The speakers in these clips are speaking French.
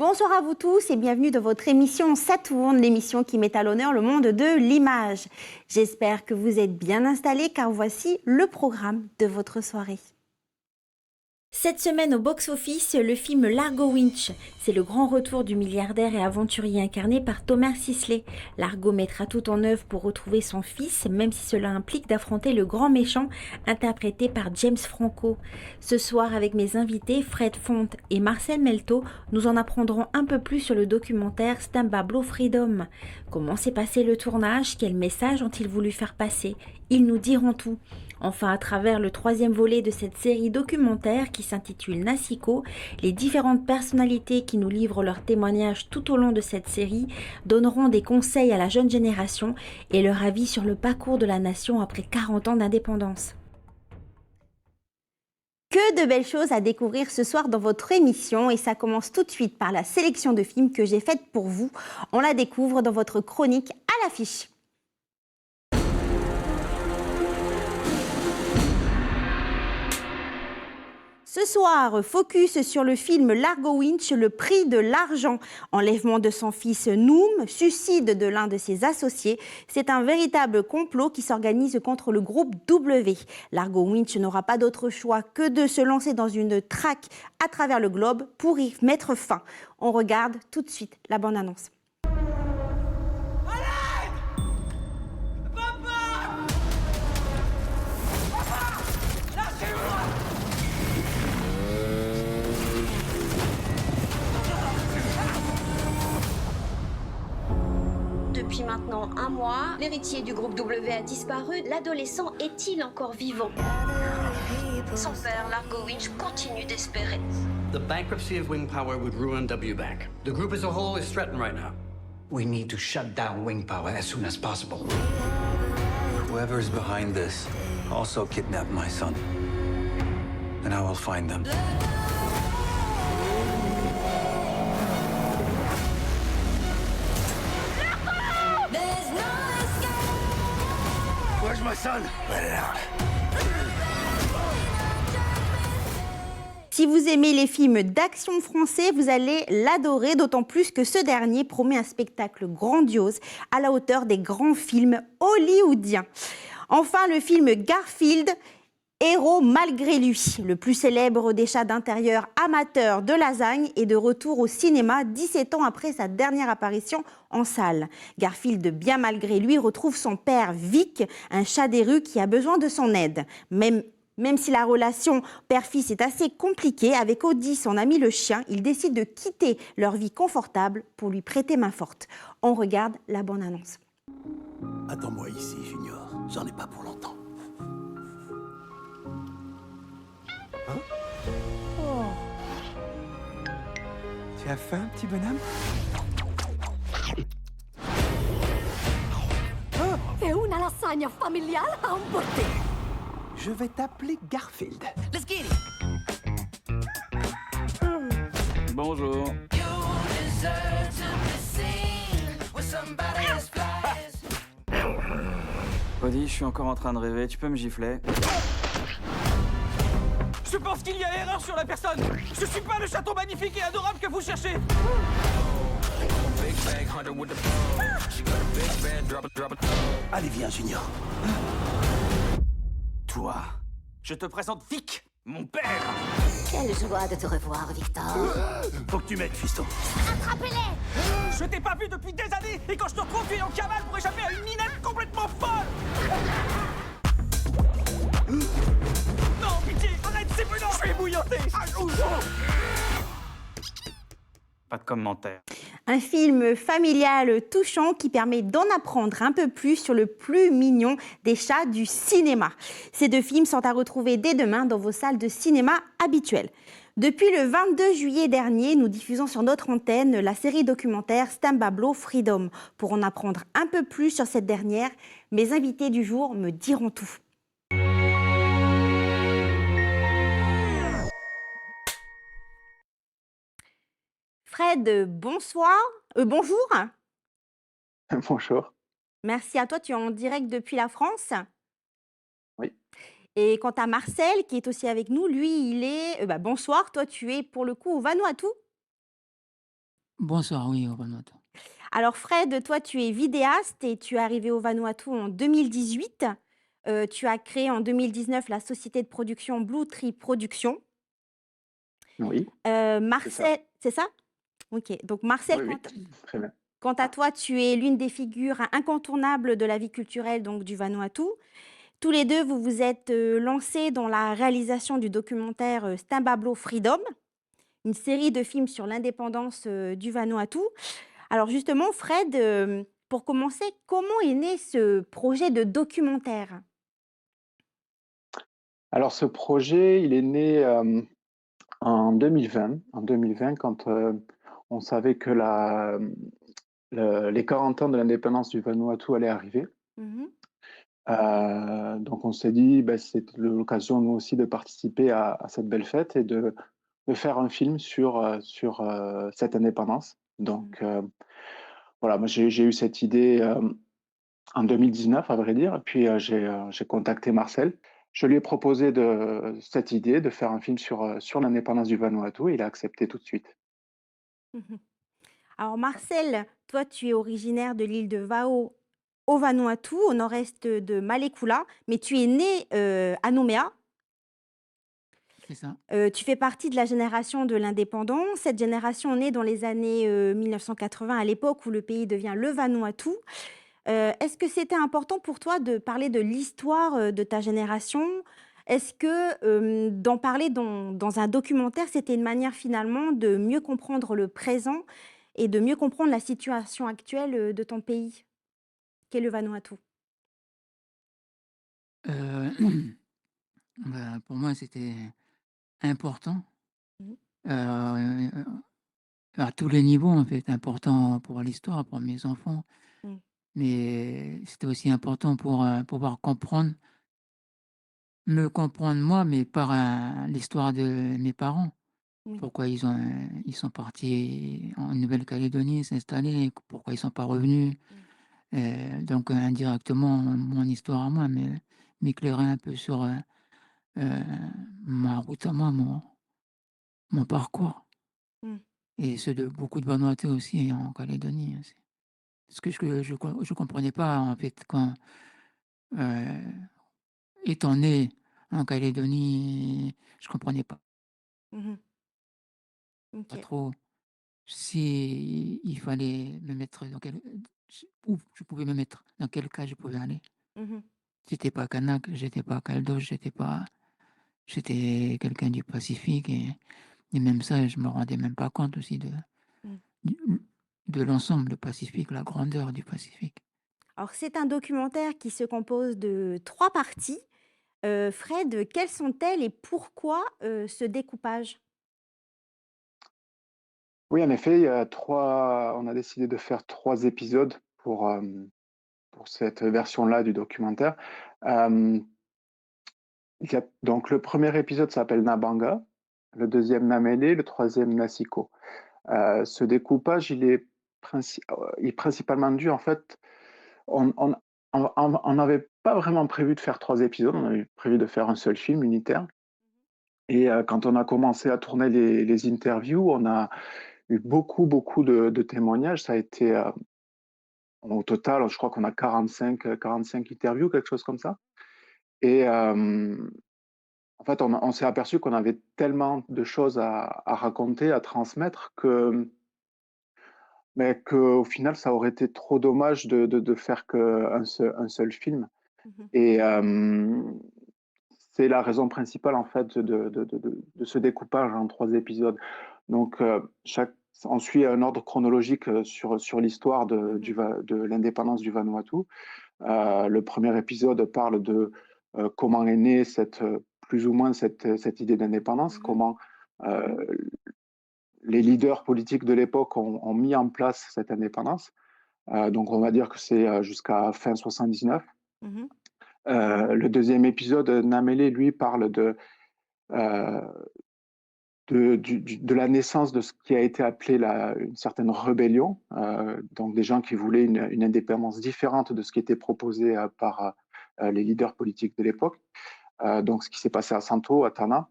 Bonsoir à vous tous et bienvenue dans votre émission Saturne, l'émission qui met à l'honneur le monde de l'image. J'espère que vous êtes bien installés car voici le programme de votre soirée. Cette semaine au box-office, le film Largo Winch. C'est le grand retour du milliardaire et aventurier incarné par Thomas Sisley. Largo mettra tout en œuvre pour retrouver son fils, même si cela implique d'affronter le grand méchant, interprété par James Franco. Ce soir, avec mes invités Fred Font et Marcel Melto, nous en apprendrons un peu plus sur le documentaire Stand by Blue Freedom. Comment s'est passé le tournage? Quel message ont-ils voulu faire passer? Ils nous diront tout. Enfin, à travers le troisième volet de cette série documentaire qui s'intitule Nassico, les différentes personnalités qui nous livrent leurs témoignages tout au long de cette série donneront des conseils à la jeune génération et leur avis sur le parcours de la nation après 40 ans d'indépendance. Que de belles choses à découvrir ce soir dans votre émission et ça commence tout de suite par la sélection de films que j'ai faite pour vous. On la découvre dans votre chronique à l'affiche. Ce soir, focus sur le film Largo Winch, le prix de l'argent. Enlèvement de son fils Noom, suicide de l'un de ses associés. C'est un véritable complot qui s'organise contre le groupe W. Largo Winch n'aura pas d'autre choix que de se lancer dans une traque à travers le globe pour y mettre fin. On regarde tout de suite la bande-annonce. Depuis maintenant un mois, l'héritier du groupe W a disparu. L'adolescent est-il encore vivant? Son père, Largo Winch, continue d'espérer. The bankruptcy of Wing Power would ruin W Bank. The group as a whole is threatened right now. We need to shut down Wing Power as soon as possible. Whoever is behind this also kidnapped my son. And I will find them. Where's my son? Let it out. Si vous aimez les films d'action français, vous allez l'adorer, d'autant plus que ce dernier promet un spectacle grandiose à la hauteur des grands films hollywoodiens. Enfin, le film Garfield, héros malgré lui. Le plus célèbre des chats d'intérieur amateurs de lasagne est de retour au cinéma 17 ans après sa dernière apparition en salle. Garfield, bien malgré lui, retrouve son père Vic, un chat des rues qui a besoin de son aide. Même si la relation père-fils est assez compliquée, avec Audi, son ami le chien, ils décident de quitter leur vie confortable pour lui prêter main forte. On regarde la bande-annonce. Attends-moi ici, Junior. J'en ai pas pour longtemps. Hein? Oh. Tu as faim, petit bonhomme? E una lasagna familiale a emporter. Je vais t'appeler Garfield. Let's get it. Bonjour. Cody, je suis encore en train de rêver, tu peux me gifler? Je pense qu'il y a erreur sur la personne. Je suis pas le château magnifique et adorable que vous cherchez. Allez, viens, Junior. Toi, je te présente Vic, mon père. Quelle joie de te revoir, Victor. Faut que tu m'aides, fiston. Je t'ai pas vu depuis des années et quand je te retrouve, tu es en cavale pour échapper à une minette complètement folle. Non, pitié, arrête, c'est brûlant. Je suis ébouillanté. Pas de commentaire. Un film familial touchant qui permet d'en apprendre un peu plus sur le plus mignon des chats du cinéma. Ces deux films sont à retrouver dès demain dans vos salles de cinéma habituelles. Depuis le 22 juillet dernier, nous diffusons sur notre antenne la série documentaire Stand by Blue Freedom. Pour en apprendre un peu plus sur cette dernière, mes invités du jour me diront tout. Fred, bonsoir. Bonjour. Bonjour. Merci à toi, tu es en direct depuis la France. Oui. Et quant à Marcel, qui est aussi avec nous, lui, il est... bonsoir, toi, tu es pour le coup au Vanuatu. Bonsoir, oui, au Vanuatu. Alors Fred, toi tu es vidéaste et tu es arrivé au Vanuatu en 2018. Tu as créé en 2019 la société de production Blue Tree Productions. Oui, c'est ça. Marcel, c'est ça? OK. Donc Marcel, Oui, oui, très bien. quant à toi, tu es l'une des figures incontournables de la vie culturelle donc du Vanuatu. Tous les 2, vous vous êtes, lancés dans la réalisation du documentaire, Stimbablo Freedom, une série de films sur l'indépendance, du Vanuatu. Alors justement, Fred, pour commencer, comment est né ce projet de documentaire? Alors ce projet, il est né, en 2020. En 2020, quand, on savait que les 40 ans de l'indépendance du Vanuatu allaient arriver. Mmh. Donc on s'est dit, bah, c'est l'occasion nous aussi de participer à cette belle fête et de faire un film sur cette indépendance. Donc, voilà, moi j'ai eu cette idée, en 2019 à vrai dire et puis, j'ai contacté Marcel. Je lui ai proposé cette idée de faire un film sur l'indépendance du Vanuatu et il a accepté tout de suite. Mmh. Alors Marcel, toi tu es originaire de l'île de Vao au Vanuatu, au nord-est de Malekula, mais tu es né, à Nouméa. C'est ça. Tu fais partie de la génération de l'indépendance. Cette génération naît dans les années, 1980, à l'époque où le pays devient le Vanuatu. Est-ce que c'était important pour toi de parler de l'histoire, de ta génération? Est-ce que, d'en parler dans un documentaire, c'était une manière finalement de mieux comprendre le présent et de mieux comprendre la situation actuelle, de ton pays, qu'est le Vanuatu? Heu, bah, pour moi, c'était important, Mmh. heu, à tous les niveaux, en fait. Important pour l'histoire, pour mes enfants, Mmh. mais c'était aussi important pour, pouvoir me comprendre moi, mais par, l'histoire de mes parents. Oui. Pourquoi ils sont partis en Nouvelle-Calédonie s'installer, pourquoi ils sont pas revenus. Mmh. Donc indirectement, mon histoire à moi, mais m'éclairer un peu sur, heu, ma route à moi, mon parcours Mmh. et ceux de beaucoup de Vanuatu aussi en Calédonie aussi. Ce que je comprenais pas en fait quand, heu, étant né en Calédonie, je comprenais Mmh. pas OK. trop si il fallait me mettre dans quel où je pouvais me mettre, dans quel cas je pouvais aller. Mmh. J'étais pas kanak, j'étais pas caldoche, j'étais quelqu'un du Pacifique et même ça, je me rendais même pas compte aussi Mmh. du de l'ensemble, le Pacifique, la grandeur du Pacifique. Alors c'est un documentaire qui se compose de 3 parties. Fred, quelles sont-elles et pourquoi, ce découpage? Oui, en effet, il y a 3. On a décidé de faire 3 épisodes pour cette version-là du documentaire. Hem, il y a donc le premier épisode s'appelle Nabanga, le deuxième Namele, le troisième Nasiko. Ce découpage, il est principalement dû en fait, on n'avait pas vraiment prévu de faire 3 épisodes, on avait prévu de faire un seul film unitaire et quand on a commencé à tourner les interviews, on a eu beaucoup, beaucoup de témoignages. Ça a été, au total, je crois qu'on a 45 interviews, quelque chose comme ça et en fait, on s'est aperçu qu'on avait tellement de choses à raconter, à transmettre que mais qu'au final, ça aurait été trop dommage de faire qu'un seul film Mmh. et c'est la raison principale, en fait, de ce découpage en 3 épisodes. Donc chaque on suit un ordre chronologique, sur l'histoire Mmh. de l'indépendance du Vanuatu. Le premier épisode parle de, comment est née plus ou moins cette idée d'indépendance, Mmh. comment, heu, les leaders politiques de l'époque ont mis en place cette indépendance. Donc on va dire que c'est, jusqu'à fin 79. Mmh. Le deuxième épisode, Namele, lui, parle heu, de la naissance de ce qui a été appelé une certaine rébellion, donc des gens qui voulaient une indépendance différente de ce qui était proposé, par, les leaders politiques de l'époque. Donc ce qui s'est passé à Santo, à Tana.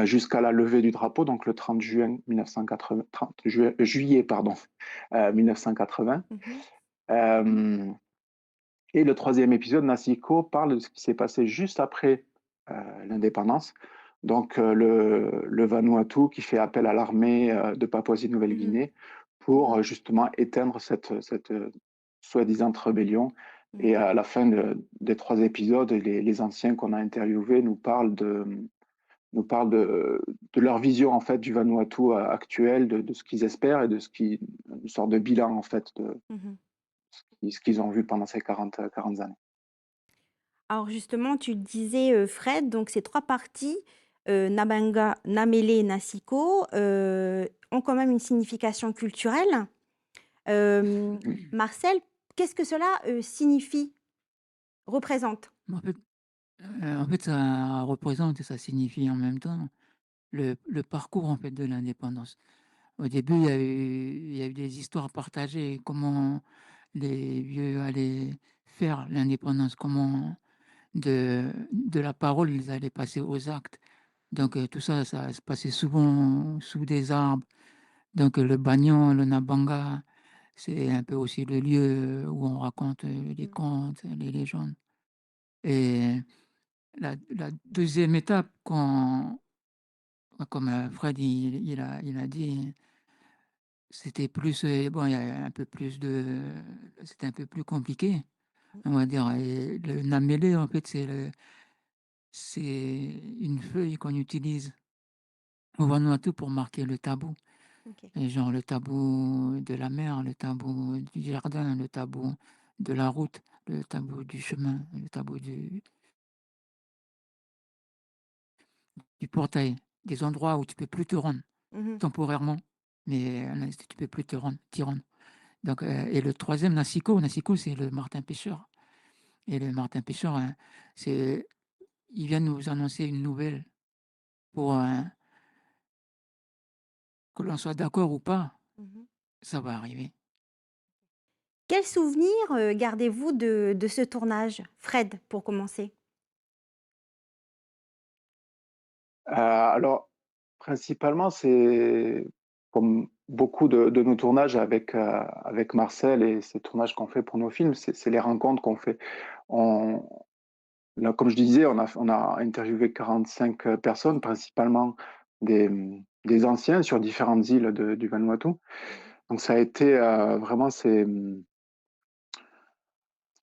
jusqu'à la levée du drapeau, donc le 30 juin 1980, 30 juillet pardon, 1980. Euh, et le troisième épisode, Nasiko, parle de ce qui s'est passé juste après l'indépendance. Donc le Vanuatu qui fait appel à l'armée de Papouasie-Nouvelle-Guinée pour justement éteindre cette soi-disant rébellion. Et à la fin des 3 épisodes, les anciens qu'on a interviewés nous parlent de leur vision en fait du Vanuatu actuel, de ce qu'ils espèrent et une sorte de bilan en fait de ce qu'ils ont vu pendant ces 40 années. Alors justement, tu le disais, Fred, donc ces 3 parties, Nabanga, Namele et Nasiko, ont quand même une signification culturelle. Marcel, qu'est-ce que cela, signifie, représente? En fait, ça représente et ça signifie en même temps le parcours en fait de l'indépendance. Au début, il y a eu des histoires partagées, comment les vieux allaient faire l'indépendance, comment de la parole, ils allaient passer aux actes. Donc tout ça, ça se passait souvent sous des arbres. Donc le Bagnon, le Nabanga, c'est un peu aussi le lieu où on raconte les contes, les légendes. Et la deuxième étape, comme Fred il a dit, c'était plus, bon, il y a un peu plus c'était un peu plus compliqué, on va dire. Et le Namélé, en fait, c'est une feuille qu'on utilise au Vanuatu pour marquer le tabou. OK. Et genre le tabou de la mer, le tabou du jardin, le tabou de la route, le tabou du chemin, le tabou du portail, des endroits où tu peux plus te rendre temporairement, mais là, tu peux plus t'y rendre. Donc, et le troisième, Nasiko, c'est le martin pêcheur. Et le martin pêcheur, il vient nous annoncer une nouvelle pour que l'on soit d'accord ou pas, ça va arriver. Quel souvenir, gardez-vous de ce tournage? Fred, pour commencer. Alors, principalement, c'est comme beaucoup de nos tournages avec Marcel et ces tournages qu'on fait pour nos films, c'est les rencontres qu'on fait. Là, comme je disais, on a interviewé 45 personnes, principalement des anciens sur différentes îles du Vanuatu. Donc ça a été vraiment,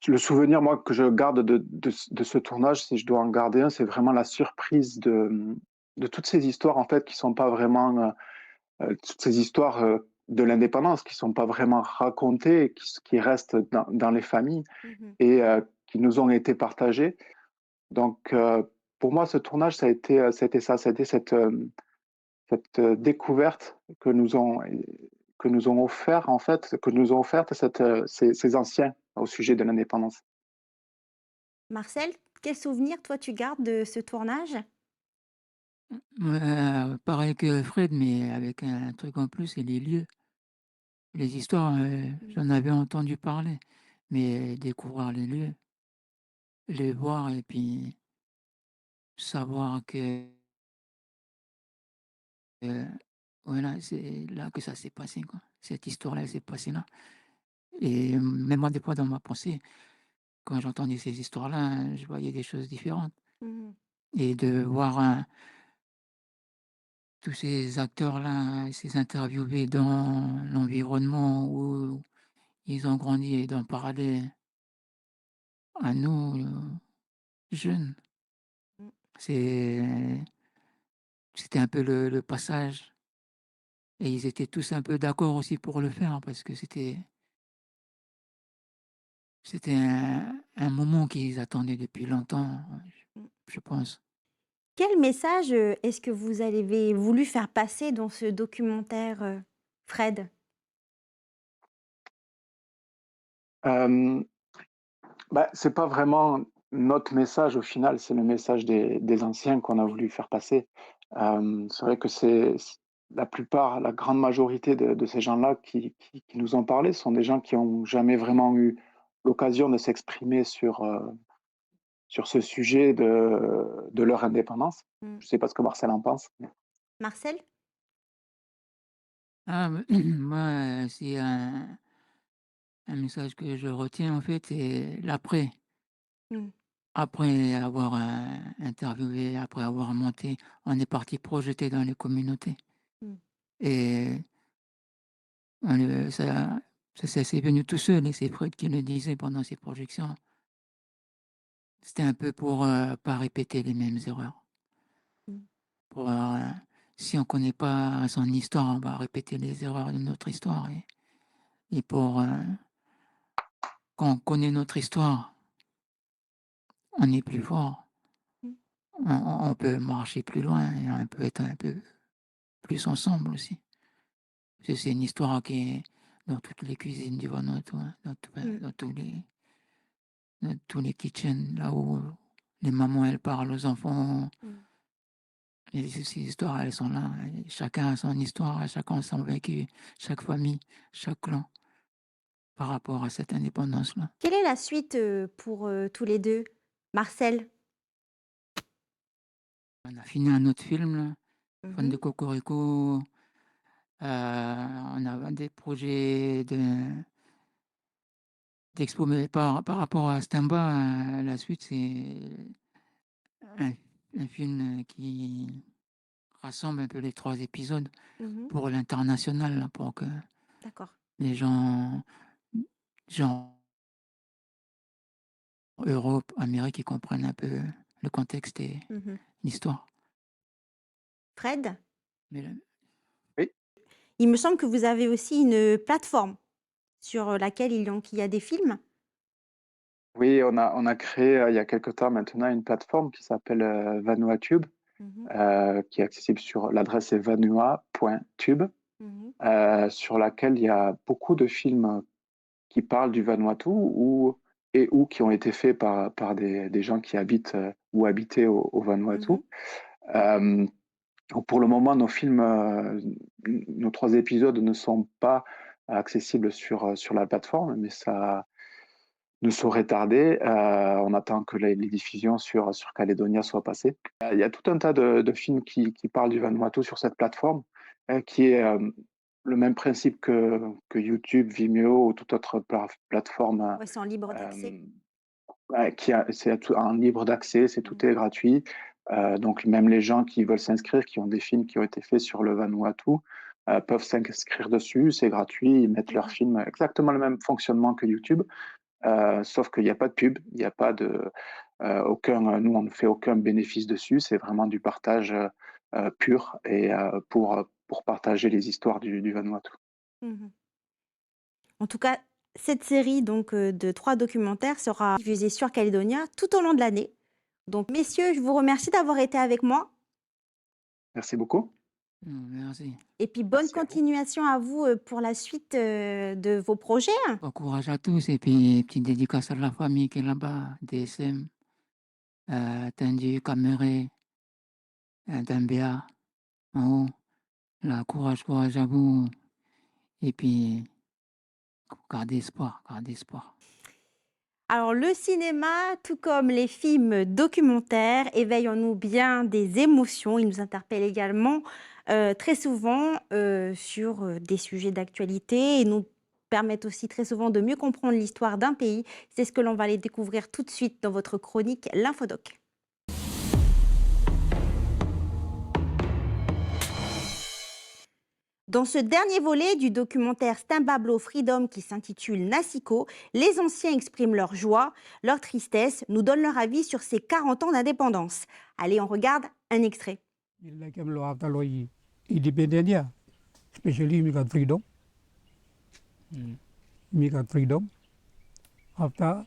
le souvenir, moi, que je garde de ce tournage, si je dois en garder un, c'est vraiment la surprise de toutes ces histoires, en fait, qui sont pas vraiment, toutes ces histoires de l'indépendance, qui sont pas vraiment racontées, qui restent dans les familles et qui nous ont été partagées. Donc, pour moi, ce tournage, c'était ça, c'était cette découverte que nous ont offert, en fait, que nous ont offerte ces anciens au sujet de l'indépendance. Marcel, quel souvenir, toi, tu gardes de ce tournage? Pareil que Fred, mais avec un truc en plus, c'est les lieux. Les histoires, j'en avais entendu parler, mais découvrir les lieux, les voir et puis savoir que voilà, c'est là que ça s'est passé, quoi. Cette histoire-là, elle s'est passée là. Et même moi, des fois, dans ma pensée, quand j'entendais ces histoires-là, je voyais des choses différentes. Et de voir tous ces acteurs-là, ces interviewés dans l'environnement où ils ont grandi et d'en parler à nous, jeunes, c'est c'était un peu le passage et ils étaient tous un peu d'accord aussi pour le faire parce que c'était un moment qu'ils attendaient depuis longtemps, je pense. Quel message, est-ce que vous avez voulu faire passer dans ce documentaire, Fred? C'est pas vraiment notre message au final, c'est le message des anciens qu'on a voulu faire passer. C'est vrai que la plupart, la grande majorité de ces gens-là qui nous ont parlé sont des gens qui ont jamais vraiment eu l'occasion de s'exprimer sur ce sujet de leur indépendance. Je ne sais pas ce que Marcel en pense. Marcel? Ah, moi, c'est un message que je retiens, en fait, c'est l'après. Mmh. Après avoir interviewé, après avoir monté, on est parti projeter dans les communautés. Mmh. Et c'est venu tout seul, et c'est Freud qui le disait pendant ses projections. C'était un peu pour pas répéter les mêmes erreurs. Mmh. Pour, si on ne connaît pas son histoire, on va répéter les erreurs de notre histoire. Et quand on connaît notre histoire, on est plus fort. Mmh. On peut marcher plus loin et on peut être un peu plus ensemble aussi. Parce que c'est une histoire qui est dans toutes les cuisines du Vanuatu, hein, dans tous les kitchens, là où les mamans elles parlent aux enfants. Et ces histoires, elles sont là. Et chacun a son histoire, chacun a son vécu, chaque famille, chaque clan, par rapport à cette indépendance-là. Quelle est la suite pour tous les deux? Marcel? On a fini un autre film, là, Fan de Mmh. Cocorico. On a des projets d'expo, mais par rapport à Stamba, la suite, c'est un, un film qui rassemble un peu les 3 épisodes Mmh. pour l'international, là, pour que D'accord. les gens Europe, Amérique, ils comprennent un peu le contexte et Mmh. l'histoire. Fred? Mais Oui. Il me semble que vous avez aussi une plateforme sur laquelle il y a des films? Oui, on a créé il y a quelque temps maintenant une plateforme qui s'appelle VanuaTube, Mmh. qui est accessible sur l'adresse est vanua.tube, sur laquelle il y a beaucoup de films qui parlent du Vanuatu ou qui ont été faits par des gens qui habitent ou habitaient au Vanuatu. Pour le moment, nos films, nos 3 épisodes ne sont pas accessibles sur la plateforme, mais ça ne saurait tarder. On attend que les diffusions sur Caledonia soient passées. Il y a tout un tas de films qui parlent du Vanuatu sur cette plateforme, qui est le même principe que YouTube, Vimeo ou toute autre plateforme Ouais, c'est en libre d'accès. ouais, c'est en libre d'accès, tout est gratuit. Donc même les gens qui veulent s'inscrire, qui ont des films qui ont été faits sur le Vanuatu, peuvent s'inscrire dessus, c'est gratuit, ils mettent leurs films, exactement le même fonctionnement que YouTube, sauf qu'il n'y a pas de pub, il n'y a pas nous on ne fait aucun bénéfice dessus, c'est vraiment du partage pur et pour partager les histoires du Vanuatu. Mmh. En tout cas, cette série donc de 3 documentaires sera diffusée sur Caledonia tout au long de l'année. Donc messieurs, je vous remercie d'avoir été avec moi Merci beaucoup. merci. et puis bonne Merci à vous. continuation à vous, pour la suite, de vos projets. Bon courage à tous et puis petite dédicace à la famille qui est là-bas, DSM, Tendu, Caméré, Dambéa, en haut. Là, courage à vous. Et puis, gardez espoir, gardez espoir. Alors le cinéma, tout comme les films documentaires, éveille en nous bien des émotions. Ils nous interpellent également très souvent sur des sujets d'actualité et nous permettent aussi très souvent de mieux comprendre l'histoire d'un pays. C'est ce que l'on va aller découvrir tout de suite dans votre chronique L'Infodoc. Dans ce dernier volet du documentaire Stimbablo Freedom qui s'intitule Nasiko, les anciens expriment leur joie, leur tristesse, nous donnent leur avis sur ces 40 ans d'indépendance. Allez, on regarde un extrait. Independence, especially immigrant freedom. Immigrant freedom. After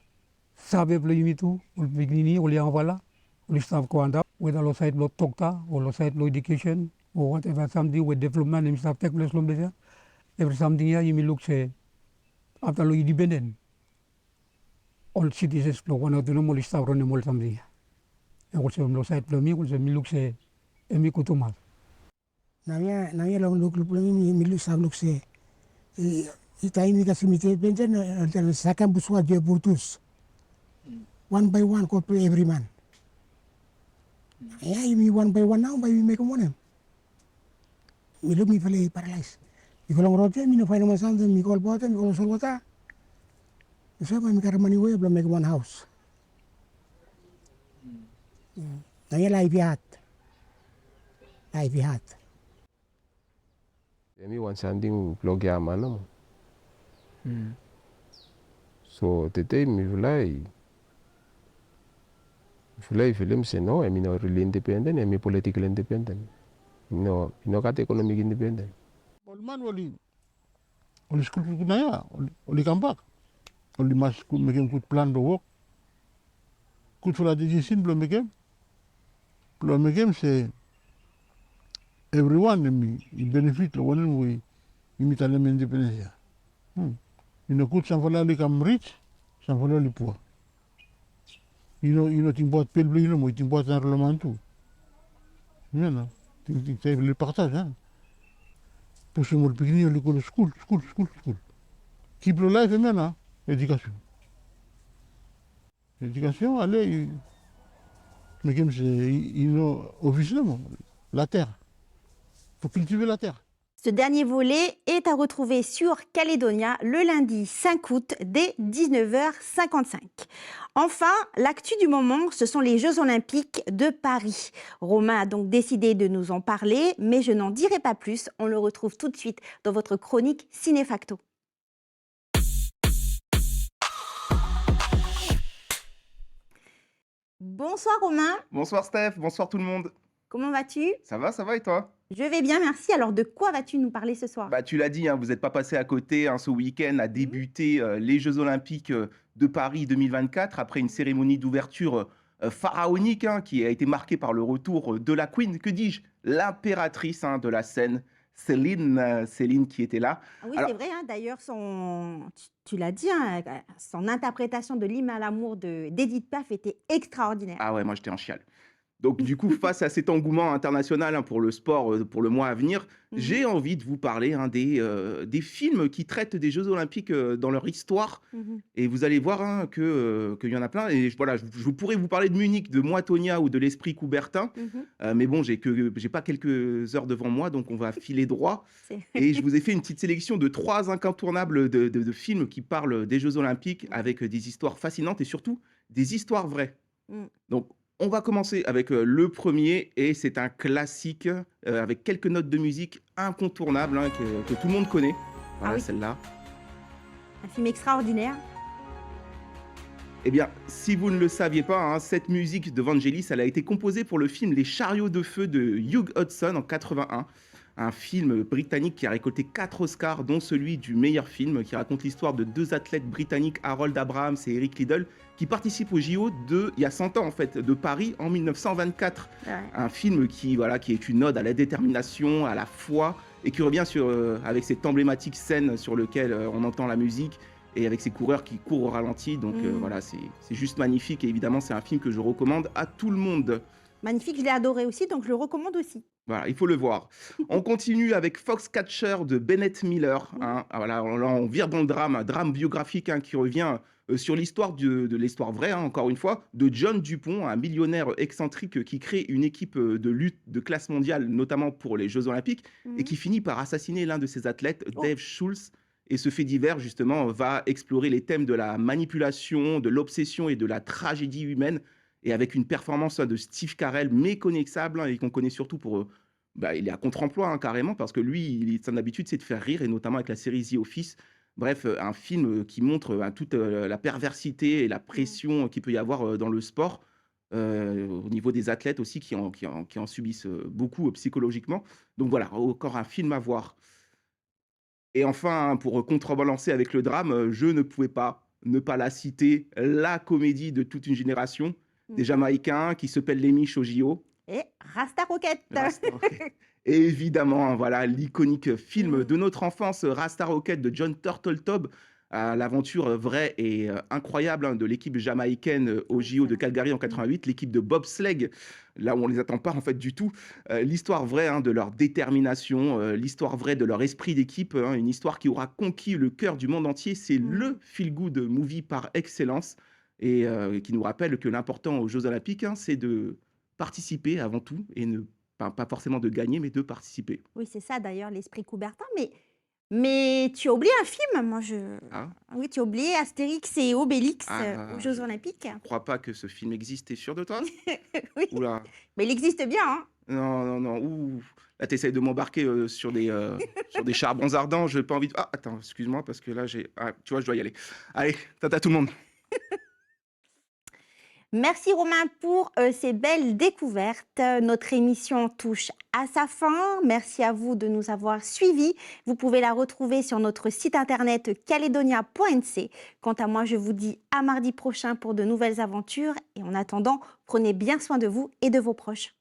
sabe plo itu ul begini ul yang wala ul staff ko anda whether lo side lo tokta or lo side lo education or whatever something with development and stuff take place lo desa every something ya you look say after lo independent all citizens lo one of the mol staff ron mol something e ul se lo side lo mi ul se mi look say emi kutumal Nanya lo look lo mi look sa look say ita ini ka simite benten sakam buswa je burtus one by one, cooperate every man. Yeah, me one by one now, but we make one. Me look me feel paralyzed. Me call rote, me no find my son, me call water, me call sol water. So me carry money away, but make one house. Now you life yat. Life yat. Mi wan sanding vlog ya mana. So today mi vulai film se no, mi no really independent, mi political independent. No kat economic independent. Man oli school kuna ya, oli kambak. Oli mas school mekem kut plan do work. Kut fula decision belum mekem se everyone mi benefit lo wonen we mi talem independence. Ino kut san fula li kam rich, san fula li poor. Ino ting buat pel beli mo ting buat parlement tu. Mena, ting saya beli partage hein. Pour ce mot pikini oli ko school. Keep lo life mena, éducation. Éducation allez mekem se officiellement la terre. Faut cultiver la terre. Ce dernier volet est à retrouver sur Calédonia le lundi 5 août dès 19h55. Enfin, l'actu du moment, ce sont les Jeux Olympiques de Paris. Romain a donc décidé de nous en parler, mais je n'en dirai pas plus. On le retrouve tout de suite dans votre chronique Cinéfacto. Bonsoir Romain. Bonsoir Steph, bonsoir tout le monde. Comment vas-tu? Ça va et toi? Je vais bien, merci. Alors, de quoi vas-tu nous parler ce soir? Bah, tu l'as dit, hein, vous n'êtes pas passé à côté. Ce week-end a débuté les Jeux Olympiques de Paris 2024 après une cérémonie d'ouverture pharaonique hein, qui a été marquée par le retour de la Queen, que dis-je, l'impératrice hein, de la scène, Céline qui était là. Ah oui, c'est vrai. Hein, d'ailleurs, tu l'as dit, hein, son interprétation de l'hymne à l'amour d'Edith Piaf était extraordinaire. Ah ouais, moi j'étais en chiale. Donc du coup, face à cet engouement international hein, pour le sport, pour le mois à venir, j'ai envie de vous parler hein, des films qui traitent des Jeux Olympiques dans leur histoire. Et vous allez voir hein, qu'il y en a plein. Et voilà, je pourrais vous parler de Munich, de Moi, Tonia ou de l'Esprit Coubertin. Mais bon, j'ai pas quelques heures devant moi, donc on va filer droit. Et je vous ai fait une petite sélection de 3 incontournables de films qui parlent des Jeux Olympiques avec des histoires fascinantes et surtout des histoires vraies. Donc, on va commencer avec le premier et c'est un classique avec quelques notes de musique incontournables hein, que tout le monde connaît. Voilà, celle-là. Un film extraordinaire. Eh bien, si vous ne le saviez pas, hein, cette musique de Vangelis, elle a été composée pour le film Les Chariots de Feu de Hugh Hudson en 81. Un film britannique qui a récolté 4 Oscars, dont celui du meilleur film, qui raconte l'histoire de 2 athlètes britanniques, Harold Abrahams et Eric Liddell, qui participent au JO il y a 100 ans en fait, de Paris en 1924. Un film qui est une ode à la détermination, à la foi, et qui revient avec cette emblématique scène sur laquelle on entend la musique, et avec ces coureurs qui courent au ralenti. Donc voilà, c'est juste magnifique, et évidemment c'est un film que je recommande à tout le monde. Magnifique, je l'ai adoré aussi, donc je le recommande aussi. Voilà, il faut le voir. On continue avec Foxcatcher de Bennett Miller. Hein. Voilà, on vire dans le drame, un drame biographique hein, qui revient sur l'histoire de l'histoire vraie, hein, encore une fois, de John Dupont, un millionnaire excentrique qui crée une équipe de lutte de classe mondiale, notamment pour les Jeux Olympiques, et qui finit par assassiner l'un de ses athlètes, Dave Schultz. Et ce fait divers, justement, va explorer les thèmes de la manipulation, de l'obsession et de la tragédie humaine, et avec une performance de Steve Carell méconnaissable, hein, et qu'on connaît surtout pour... il est à contre-emploi, hein, carrément, parce que lui, son habitude, c'est de faire rire, et notamment avec la série The Office. Bref, un film qui montre toute la perversité et la pression qu'il peut y avoir dans le sport, au niveau des athlètes aussi, qui en subissent beaucoup psychologiquement. Donc voilà, encore un film à voir. Et enfin, hein, pour contrebalancer avec le drame, je ne pouvais pas ne pas la citer, la comédie de toute une génération, des Jamaïcains qui se pèlent les miches au JO. Et Rasta Rocket. Et évidemment, hein, voilà, l'iconique film de notre enfance, Rasta Rocket de John Turteltaub, l'aventure vraie et incroyable hein, de l'équipe jamaïcaine au JO de Calgary en 88, l'équipe de bobsleigh, là où on les attend pas en fait du tout, l'histoire vraie hein, de leur détermination, l'histoire vraie de leur esprit d'équipe, hein, une histoire qui aura conquis le cœur du monde entier. C'est le feel-good movie par excellence. et qui nous rappelle que l'important aux Jeux Olympiques, hein, c'est de participer avant tout et pas forcément de gagner, mais de participer. Oui, c'est ça d'ailleurs l'esprit Coubertin. Mais tu as oublié un film, moi je. Ah, Oui, tu as oublié Astérix et Obélix aux je Jeux Olympiques. crois pas que ce film existe, t'es sûr de toi? Oui, Oula, mais il existe bien, hein. non, non, non, ouh, là t'essayes de m'embarquer sur des charbons ardents, j'ai pas envie de... Ah, attends, excuse-moi, parce que là tu vois, je dois y aller. Allez, tata tout le monde. Merci Romain pour ces belles découvertes. Notre émission touche à sa fin. Merci à vous de nous avoir suivis. Vous pouvez la retrouver sur notre site internet caledonia.nc. Quant à moi, je vous dis à mardi prochain pour de nouvelles aventures. Et en attendant, prenez bien soin de vous et de vos proches.